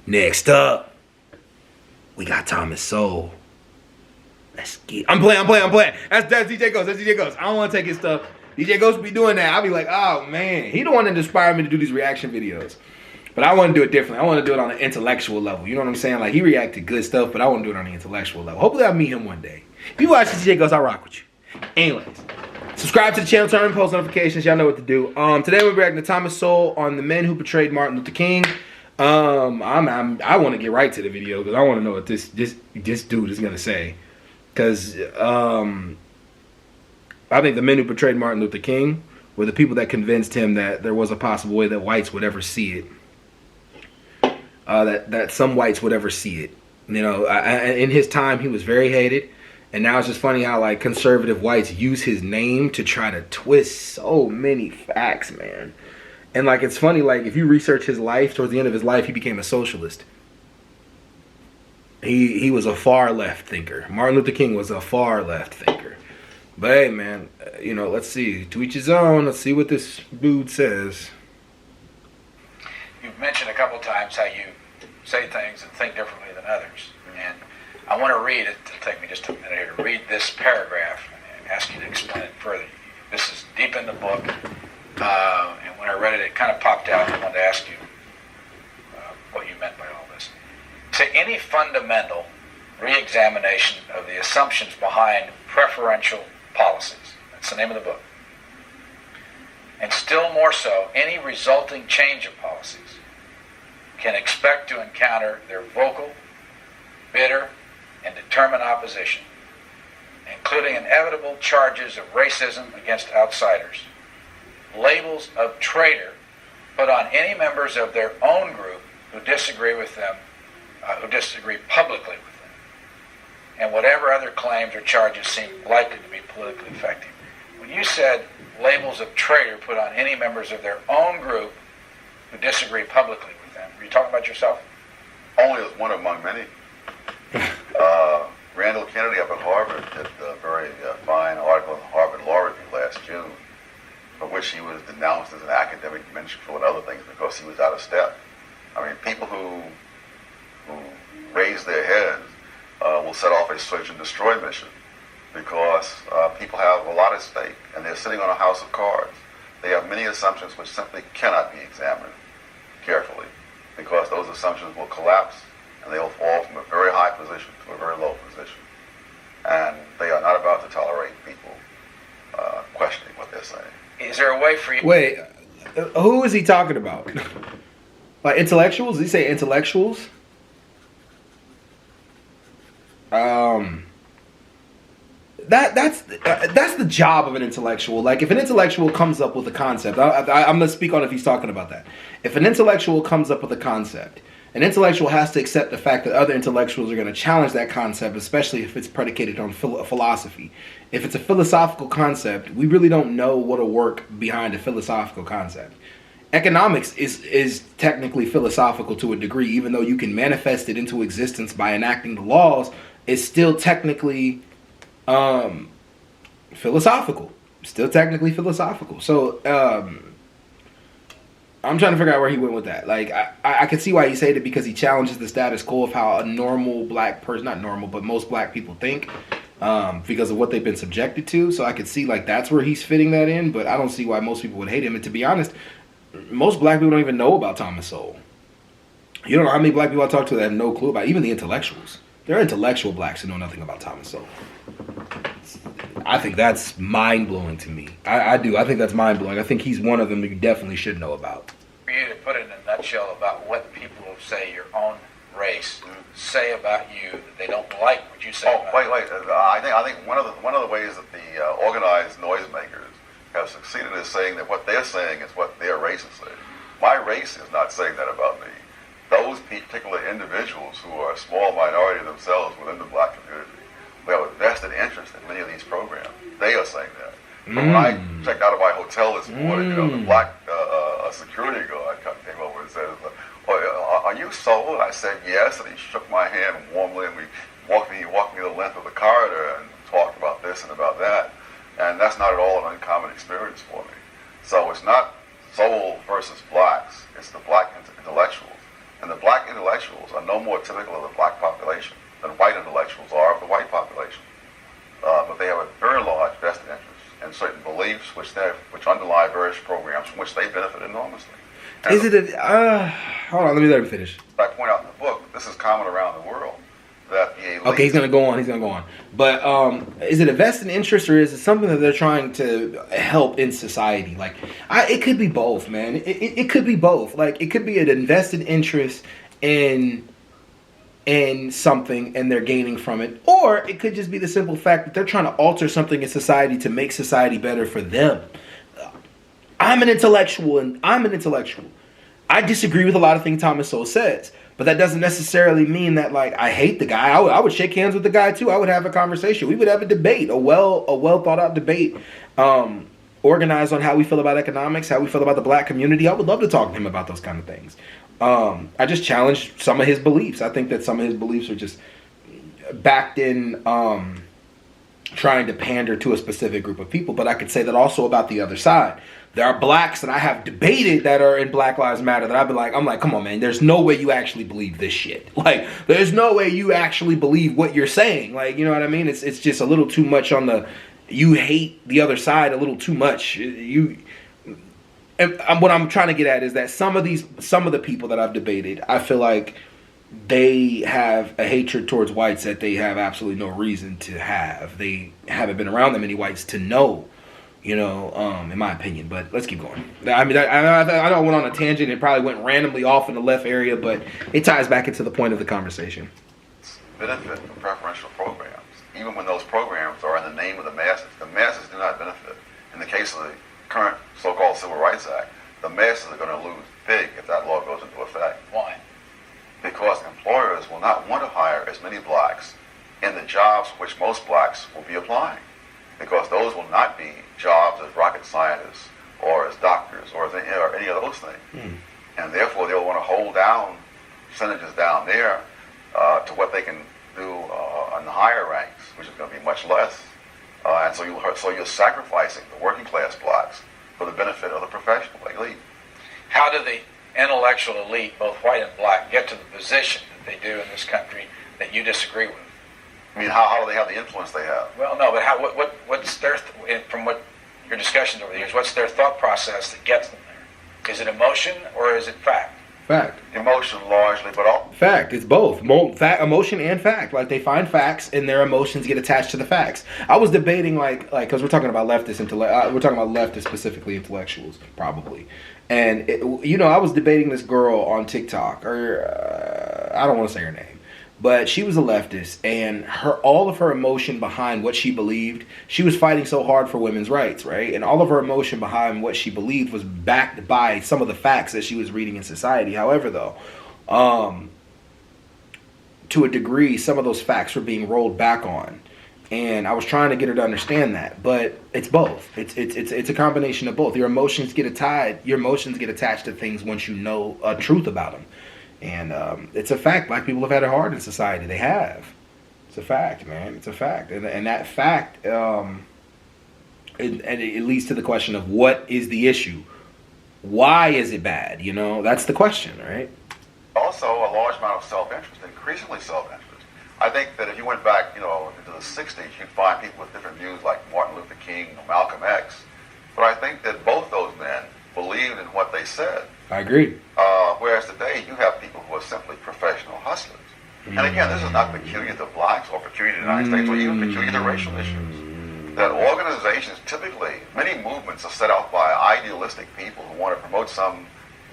Next up, we got Thomas Sowell. Let's get. I'm playing. That's DJ Ghost. That's DJ Ghost. I don't want to take his stuff. DJ Ghost be doing that. I'll be like, oh man, he the one that inspired me to do these reaction videos. But I want to do it differently. I want to do it on an intellectual level. You know what I'm saying? Like, he reacted good stuff, but I want to do it on the intellectual level. Hopefully I'll meet him one day. If you watch DJ Ghost, I'll rock with you. Anyways, subscribe to the channel, turn on post notifications. Y'all know what to do. Today we're reacting to Thomas Sowell on the men who portrayed Martin Luther King. I want to get right to the video because I want to know what this dude is gonna say. Because I think the men who portrayed Martin Luther King were the people that convinced him that there was a possible way that whites would ever see it. That some whites would ever see it. You know, in his time, he was very hated. And now it's just funny how, like, conservative whites use his name to try to twist so many facts, man. And, like, it's funny, like, if you research his life, towards the end of his life, he became a socialist. He was a far left thinker. Martin Luther King was a far left thinker. But, hey, man, you know, let's see. To each his own. Let's see what this dude says. You've mentioned a couple times how you say things and think differently than others. And I want to read it. It'll take me just a minute here to read this paragraph and ask you to explain it further. This is deep in the book. And when I read it, it kind of popped out. I wanted to ask you what you meant by all this. To any fundamental re-examination of the assumptions behind preferential policies. That's the name of the book. And still more so, any resulting change of policies can expect to encounter their vocal, bitter, and determined opposition, including inevitable charges of racism against outsiders, labels of traitor put on any members of their own group who disagree with them, who disagree publicly with them, and whatever other claims or charges seem likely to be politically effective. When you said labels of traitor put on any members of their own group who disagree publicly with them, were you talking about yourself? Only as one among many. Randall Kennedy up at Harvard did a very fine article in the Harvard Law Review last June, for which he was denounced as an academic minstrel and other things because he was out of step. I mean, people who raise their heads will set off a search and destroy mission because people have a lot at stake and they're sitting on a house of cards. They have many assumptions which simply cannot be examined carefully because those assumptions will collapse and they'll fall from a very high position to a very low position. And they are not about to tolerate people questioning what they're saying. Is there a way for you... Wait, who is he talking about? Like intellectuals? Did he say intellectuals? That's the job of an intellectual. Like, if an intellectual comes up with a concept, I'm going to speak on if he's talking about that. If an intellectual comes up with a concept, an intellectual has to accept the fact that other intellectuals are going to challenge that concept, especially if it's predicated on philosophy. If it's a philosophical concept, we really don't know what'll work behind a philosophical concept. Economics is technically philosophical to a degree, even though you can manifest it into existence by enacting the laws. It's still technically philosophical. Still technically philosophical. So I'm trying to figure out where he went with that. Like, I can see why he said it because he challenges the status quo of how a normal black person, not normal, but most black people think because of what they've been subjected to. So I could see, like, that's where he's fitting that in, but I don't see why most people would hate him. And to be honest, most black people don't even know about Thomas Sowell. You don't know how many black people I talk to that have no clue about, even the intellectuals. There are intellectual blacks who know nothing about Thomas Sowell. I think that's mind-blowing to me. I do. I think that's mind-blowing. I think he's one of them you definitely should know about. For you to put it in a nutshell about what people who say your own race say about you that they don't like what you say about you. I think one of the ways that the organized noisemakers have succeeded is saying that what they're saying is what their race is saying. My race is not saying that about me. Those particular individuals who are a small minority themselves within the black community, who have a vested interest in many of these programs, they are saying that. But when I checked out of my hotel this morning, the black security guard came over and said, "Are you Sowell?" And I said, "Yes." And he shook my hand warmly, and he walked me the length of the corridor and talked about this and about that. And that's not at all an uncommon experience for me. So it's not Sowell versus blacks; it's the black intellectuals. And And the black intellectuals are no more typical of the black population than white intellectuals are of the white population. But they have a very large vested interest in certain beliefs which underlie various programs from which they benefit enormously. And Is it a... hold on, let me finish. I point out in the book, this is common around the world, that the elite... Okay, he's gonna go on. But is it a vested interest, or is it something that they're trying to help in society? Like, it could be both, man. It could be both. Like, it could be an invested interest in something and they're gaining from it, or it could just be the simple fact that they're trying to alter something in society to make society better for them. I'm an intellectual. I disagree with a lot of things Thomas Sowell says, but that doesn't necessarily mean that, like, I hate the guy. I would shake hands with the guy too. I would have a conversation. We would have a debate, a well thought out debate, organized on how we feel about economics, how we feel about the black community. I would love to talk to him about those kind of things. I just challenged some of his beliefs. I think that some of his beliefs are just backed in trying to pander to a specific group of people. But I could say that also about the other side. There are blacks that I have debated that are in Black Lives Matter that I'm like, come on, man, there's no way you actually believe this shit. Like, there's no way you actually believe what you're saying. Like, you know what I mean? It's just a little too much on the, you hate the other side a little too much. And what I'm trying to get at is that some of the people that I've debated, I feel like they have a hatred towards whites that they have absolutely no reason to have. They haven't been around that many whites to know, you know, in my opinion. But let's keep going. I mean, I know I went on a tangent. It probably went randomly off in the left area, but it ties back into the point of the conversation. Benefit from preferential programs, even when those programs are in the name of the masses do not benefit. In the case of the current so-called Civil Rights Act, the masses are going to lose big if that law goes into effect. Why? Because employers will not want to hire as many blacks in the jobs which most blacks will be applying, because those will not be jobs as rocket scientists or as doctors or any of those things. And therefore they'll want to hold down percentages down there to what they can do in the higher ranks, which is going to be much less. And so you're sacrificing the working class blacks for the benefit of the professional elite. How do the intellectual elite, both white and black, get to the position that they do in this country that you disagree with? I mean, how do they have the influence they have? Well, no, but what's their, from what your discussions over the years, what's their thought process that gets them there? Is it emotion or is it fact? Fact. Emotion largely, but all... Fact. It's both. Emotion and fact. Like, they find facts and their emotions get attached to the facts. I was debating, like, because we're talking about leftists, we're talking about leftists, specifically intellectuals, probably. And, I was debating this girl on TikTok, or I don't want to say her name. But she was a leftist, and all of her emotion behind what she believed, she was fighting so hard for women's rights, right? And all of her emotion behind what she believed was backed by some of the facts that she was reading in society. However, though, to a degree, some of those facts were being rolled back on. And I was trying to get her to understand that, but it's both. It's a combination of both. Your emotions get attached to things once you know a truth about them. And it's a fact. Black people have had it hard in society. They have. It's a fact, man. It's a fact. And that fact, it leads to the question of what is the issue? Why is it bad? That's the question, right? Also, a large amount of self-interest, increasingly self-interest. I think that if you went back, into the 60s, you'd find people with different views like Martin Luther King or Malcolm X. But I think that both those men believed in what they said. I agree. Whereas today, you have people who are simply professional hustlers. And again, this is not peculiar to blacks or peculiar to the United States or even peculiar to racial issues. That organizations, typically, many movements are set out by idealistic people who want to promote some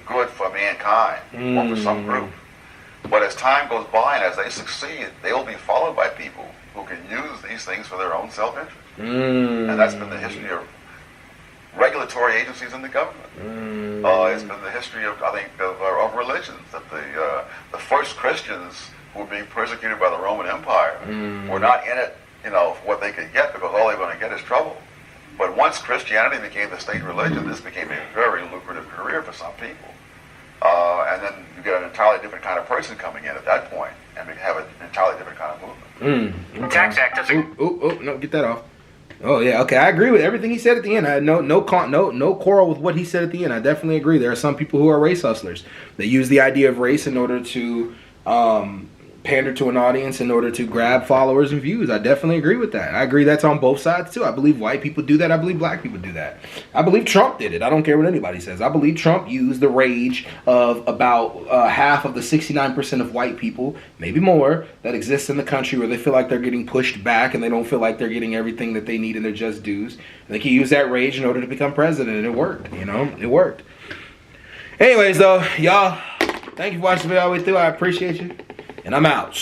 good for mankind or for some group. But as time goes by and as they succeed, they will be followed by people who can use these things for their own self-interest. And that's been the history of regulatory agencies in the government. It's been the history of, I think, of religions. That the first Christians who were being persecuted by the Roman Empire were not in it, for what they could get, because all they were going to get is trouble. But once Christianity became the state religion, this became a very lucrative career for some people. And then you get an entirely different kind of person coming in at that point, and we have an entirely different kind of movement. Tax Act doesn't... no, get that off. Oh yeah, okay. I agree with everything he said at the end. I had no quarrel with what he said at the end. I definitely agree. There are some people who are race hustlers. They use the idea of race in order to pander to an audience, in order to grab followers and views. I definitely agree with that. I agree that's on both sides too. I believe white people do that. I believe black people do that. I believe Trump did it. I don't care what anybody says. I believe Trump used the rage of about half of the 69% of white people, maybe more, that exist in the country where they feel like they're getting pushed back and they don't feel like they're getting everything that they need and their just dues. I think he used that rage in order to become president, and it worked. You know, it worked. Anyways, though, y'all, thank you for watching the video all the way through. I appreciate you. And I'm out.